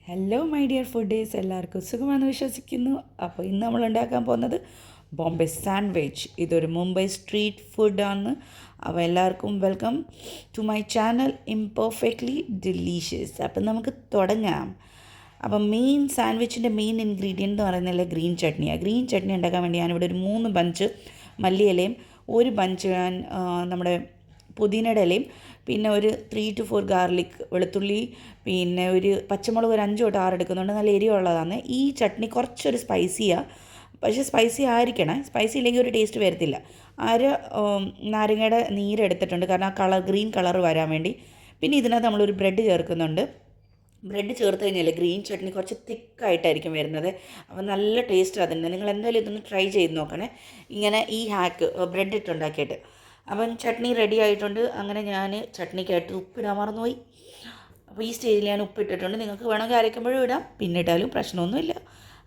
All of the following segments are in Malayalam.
ഹലോ മൈ ഡിയർ ഫുഡേഴ്സ്, എല്ലാവർക്കും സുഖമാണെന്ന് വിശ്വസിക്കുന്നു. അപ്പോൾ ഇന്ന് നമ്മൾ ഉണ്ടാക്കാൻ പോകുന്നത് ബോംബെ സാൻഡ്വിച്ച്. ഇതൊരു മുംബൈ സ്ട്രീറ്റ് ഫുഡാണ്. അപ്പോൾ എല്ലാവർക്കും welcome to my channel imperfectly delicious. അപ്പം നമുക്ക് തുടങ്ങാം. അപ്പം സാൻഡ്വിച്ചിൻ്റെ മെയിൻ ഇൻഗ്രീഡിയൻ്റ് എന്ന് പറയുന്നത് ഗ്രീൻ ചട്നിയാണ്. ഗ്രീൻ ചട്നി ഉണ്ടാക്കാൻ വേണ്ടി ഞാനിവിടെ ഒരു 3 ബഞ്ച് മല്ലിയിലയും ഒരു ബഞ്ച് ഞാൻ നമ്മുടെ പുതിനയുടെ ഇലയും പിന്നെ ഒരു 3 to 4 ഗാർലിക് വെളുത്തുള്ളി പിന്നെ ഒരു പച്ചമുളക് ഒരു 5 തൊട്ട് 6 എടുക്കുന്നുണ്ട്. നല്ല എരിവുള്ളതാണ്. ഈ ചട്നി കുറച്ചൊരു സ്പൈസിയാണ്, പക്ഷേ സ്പൈസി ആയിരിക്കണം. സ്പൈസി ഇല്ലെങ്കിൽ ഒരു ടേസ്റ്റ് വരത്തില്ല. നാരങ്ങയുടെ നീരെടുത്തിട്ടുണ്ട്, കാരണം ആ ഗ്രീൻ കളർ വരാൻ വേണ്ടി. പിന്നെ ഇതിനകത്ത് നമ്മളൊരു ബ്രെഡ് ചേർക്കുന്നുണ്ട്. ബ്രെഡ് ചേർത്ത് കഴിഞ്ഞാൽ ഗ്രീൻ ചട്നി കുറച്ച് തിക്കായിട്ടായിരിക്കും വരുന്നത്. അപ്പോൾ നല്ല ടേസ്റ്റ് അതിൻ്റെ. നിങ്ങൾ എന്തായാലും ഇതൊന്ന് ട്രൈ ചെയ്ത് നോക്കണേ, ഇങ്ങനെ ഈ ഹാക്ക് ബ്രെഡ് ഇട്ടുണ്ടാക്കിയിട്ട്. അപ്പം ചട്നി റെഡി ആയിട്ടുണ്ട്. അങ്ങനെ ഞാൻ ചട്നിക്കായിട്ട് ഉപ്പിടാൻ മറന്നുപോയി. അപ്പോൾ ഈ സ്റ്റേജിൽ ഞാൻ ഉപ്പിട്ടിട്ടുണ്ട്. നിങ്ങൾക്ക് വേണമെങ്കിൽ അരയ്ക്കുമ്പോഴും ഇടാം, പിന്നെ ഇട്ടാലും പ്രശ്നമൊന്നുമില്ല.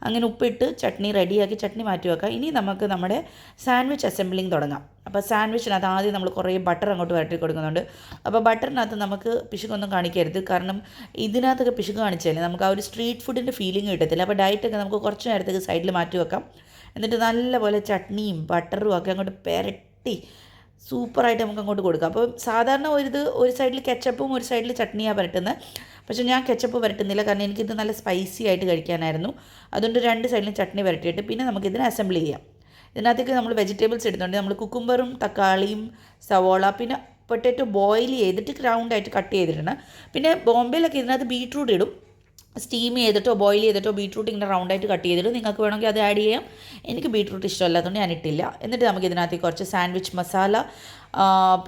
അങ്ങനെ ഉപ്പിട്ട് ചട്നി റെഡിയാക്കി ചട്നി മാറ്റി വെക്കാം. ഇനി നമുക്ക് നമ്മുടെ സാൻഡ്വിച്ച് അസംബ്ലിങ് തുടങ്ങാം. അപ്പോൾ സാൻഡ്വിച്ചിനകത്ത് ആദ്യം നമ്മൾ കുറേ ബട്ടർ അങ്ങോട്ട് വരട്ടി കൊടുക്കുന്നുണ്ട്. അപ്പോൾ ബട്ടറിനകത്ത് നമുക്ക് പിശുക്കൊന്നും കാണിക്കരുത്, കാരണം ഇതിനകത്തൊക്കെ പിശുക്ക് കാണിച്ചാൽ നമുക്ക് ആ ഒരു സ്ട്രീറ്റ് ഫുഡിൻ്റെ ഫീലിംഗ് കിട്ടത്തില്ല. അപ്പോൾ ഡയറ്റൊക്കെ നമുക്ക് കുറച്ച് നേരത്തേക്ക് സൈഡിൽ മാറ്റി വെക്കാം. എന്നിട്ട് നല്ലപോലെ ചട്നിയും ബട്ടറും ഒക്കെ അങ്ങോട്ട് പെരട്ടി സൂപ്പറായിട്ട് നമുക്ക് അങ്ങോട്ട് കൊടുക്കാം. അപ്പോൾ സാധാരണ ഒരു സൈഡിൽ കെച്ചപ്പും ഒരു സൈഡിൽ ചട്നിയാണ് പുരട്ടുന്നത്. പക്ഷേ ഞാൻ കെച്ചപ്പ് പുരട്ടുന്നില്ല, കാരണം എനിക്കിത് നല്ല സ്പൈസി ആയിട്ട് കഴിക്കാനായിരുന്നു. അതുകൊണ്ട് 2 സൈഡിലും ചട്നി പുരട്ടിയിട്ട് പിന്നെ നമുക്കിതിനെ അസംബിൾ ചെയ്യാം. ഇതിനകത്തേക്ക് നമ്മൾ വെജിറ്റബിൾസ് ഇടുന്നുണ്ട്. നമ്മൾ കുക്കുംബറും തക്കാളിയും സവോള പിന്നെ പൊട്ടാറ്റോ ബോയിൽ ചെയ്തിട്ട് ഗ്രൗണ്ടായിട്ട് കട്ട് ചെയ്തിട്ടുണ്ട്. പിന്നെ ബോംബെയിലൊക്കെ ഇതിനകത്ത് ബീട്രൂട്ട് ഇടും. സ്റ്റീം ചെയ്തിട്ടോ ബോയിൽ ചെയ്തിട്ടോ ബീട്രൂട്ട് ഇങ്ങനെ റൗണ്ടായിട്ട് കട്ട് ചെയ്തിട്ട് നിങ്ങൾക്ക് വേണമെങ്കിൽ അത് ആഡ് ചെയ്യാം. എനിക്ക് ബീട്രൂട്ട് ഇഷ്ടമല്ലാത്തതുകൊണ്ട് ഞാൻ ഇട്ടില്ല. എന്നിട്ട് നമുക്ക് ഇതിനകത്ത് കുറച്ച് സാൻഡ്വിച്ച് മസാല,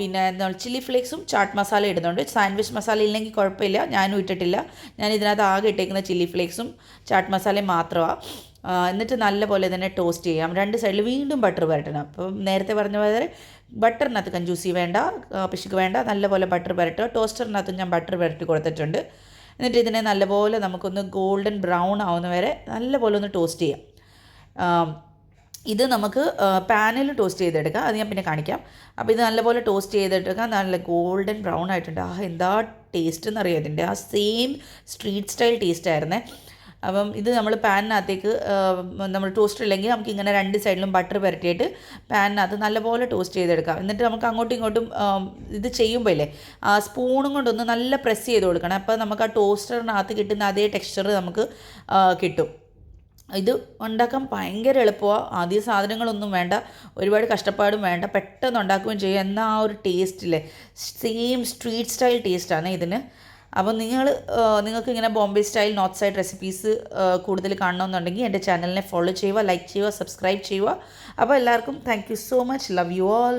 പിന്നെ ചില്ലി ഫ്ലേക്സും ചാട്ട് മസാല ഇടുന്നുണ്ട്. സാൻഡ്വിച്ച് മസാല ഇല്ലെങ്കിൽ കുഴപ്പമില്ല, ഞാനും ഇട്ടിട്ടില്ല. ഞാൻ ഇതിനകത്ത് ആകെ ഇട്ടേക്കുന്ന ചില്ലി ഫ്ലേക്സും ചാട്ട് മസാലയും മാത്രമാണ്. എന്നിട്ട് നല്ലപോലെ തന്നെ ടോസ്റ്റ് ചെയ്യാം. 2 സൈഡിൽ വീണ്ടും ബട്ടർ പുരട്ടണം. അപ്പം നേരത്തെ പറഞ്ഞ പോലെ ബട്ടറിനകത്ത് കഞ്ചൂസി വേണ്ട, പിശുക്ക് വേണ്ട, നല്ലപോലെ ബട്ടർ പുരട്ടുക. ടോസ്റ്ററിനകത്ത് ഞാൻ ബട്ടർ പുരട്ടി കൊടുത്തിട്ടുണ്ട്. എന്നിട്ട് ഇതിനെ നല്ലപോലെ നമുക്കൊന്ന് ഗോൾഡൻ ബ്രൗൺ ആവുന്ന വരെ നല്ലപോലെ ഒന്ന് ടോസ്റ്റ് ചെയ്യാം. ഇത് നമുക്ക് പാനിൽ ടോസ്റ്റ് ചെയ്തെടുക്കാം, അത് ഞാൻ പിന്നെ കാണിക്കാം. അപ്പോൾ ഇത് നല്ലപോലെ ടോസ്റ്റ് ചെയ്തെടുക്കാം. നല്ല ഗോൾഡൻ ബ്രൗൺ ആയിട്ടുണ്ട്. എന്താ ടേസ്റ്റ് എന്നറിയാം ഇതിൻ്റെ. ആ സെയിം സ്ട്രീറ്റ് സ്റ്റൈൽ ടേസ്റ്റ് ആയിരുന്നേ. അപ്പം ഇത് നമ്മൾ പാനിനകത്തേക്ക് നമ്മൾ ടോസ്റ്റർ ഇല്ലെങ്കിൽ നമുക്ക് ഇങ്ങനെ 2 സൈഡിലും ബട്ടർ പുരട്ടിയിട്ട് പാനിനകത്ത് നല്ലപോലെ ടോസ്റ്റ് ചെയ്തെടുക്കാം. എന്നിട്ട് നമുക്ക് അങ്ങോട്ടും ഇങ്ങോട്ടും ഇത് ചെയ്യുമ്പോൾ ഇല്ലേ സ്പൂണും കൊണ്ടൊന്ന് നല്ല പ്രസ് ചെയ്ത് കൊടുക്കണം. അപ്പോൾ നമുക്ക് ആ ടോസ്റ്ററിനകത്ത് കിട്ടുന്ന അതേ ടെക്സ്ചർ നമുക്ക് കിട്ടും. ഇത് ഉണ്ടാക്കാൻ ഭയങ്കര എളുപ്പമാണ്. ആദ്യ സാധനങ്ങളൊന്നും വേണ്ട, ഒരുപാട് കഷ്ടപ്പാടും വേണ്ട, പെട്ടെന്ന് ഉണ്ടാക്കുകയും ചെയ്യും. എന്നാൽ ആ ഒരു ടേസ്റ്റില്ലേ സെയിം സ്ട്രീറ്റ് സ്റ്റൈൽ ടേസ്റ്റാണ് ഇതിന്. അപ്പോൾ നിങ്ങൾക്ക് ഇങ്ങനെ Bombay style north side recipes കൂടുതൽ കാണണമെന്നുണ്ടെങ്കിൽ എൻ്റെ ചാനലിനെ ഫോളോ ചെയ്യുക, ലൈക്ക് ചെയ്യുക, സബ്സ്ക്രൈബ് ചെയ്യുക. അപ്പോൾ എല്ലാവർക്കും thank you so much. Love you all.